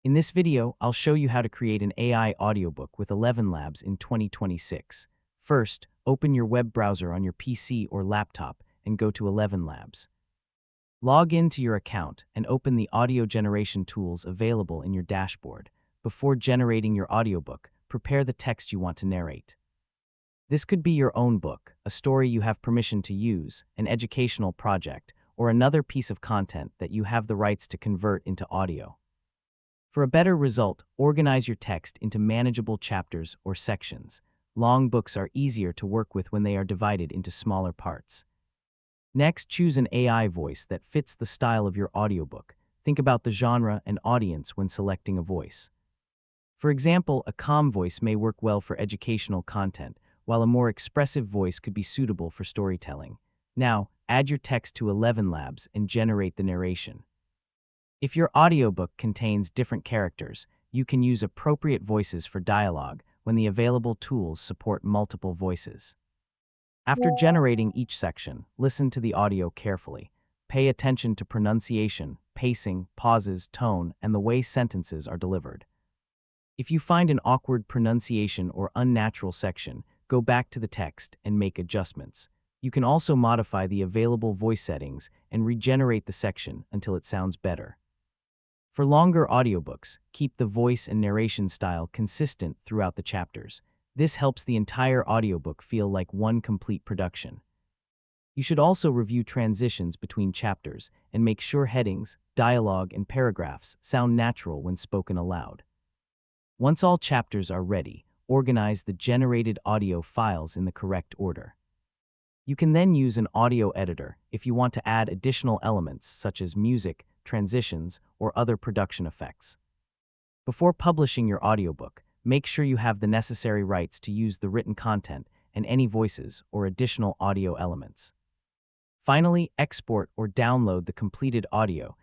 In this video, I'll show you how to create an AI audiobook with ElevenLabs in 2026. First, open your web browser on your PC or laptop and go to ElevenLabs. Log into your account and open the audio generation tools available in your dashboard. Before generating your audiobook, prepare the text you want to narrate. This could be your own book, a story you have permission to use, an educational project, or another piece of content that you have the rights to convert into audio. For a better result, organize your text into manageable chapters or sections. Long books are easier to work with when they are divided into smaller parts. Next, choose an AI voice that fits the style of your audiobook. Think about the genre and audience when selecting a voice. For example, a calm voice may work well for educational content, while a more expressive voice could be suitable for storytelling. Now, add your text to ElevenLabs and generate the narration. If your audiobook contains different characters, you can use appropriate voices for dialogue when the available tools support multiple voices. After generating each section, listen to the audio carefully. Pay attention to pronunciation, pacing, pauses, tone, and the way sentences are delivered. If you find an awkward pronunciation or unnatural section, go back to the text and make adjustments. You can also modify the available voice settings and regenerate the section until it sounds better. For longer audiobooks, keep the voice and narration style consistent throughout the chapters. This helps the entire audiobook feel like one complete production. You should also review transitions between chapters and make sure headings, dialogue, and paragraphs sound natural when spoken aloud. Once all chapters are ready, organize the generated audio files in the correct order. You can then use an audio editor if you want to add additional elements such as music, transitions, or other production effects. Before publishing your audiobook, make sure you have the necessary rights to use the written content and any voices or additional audio elements. Finally, export or download the completed audio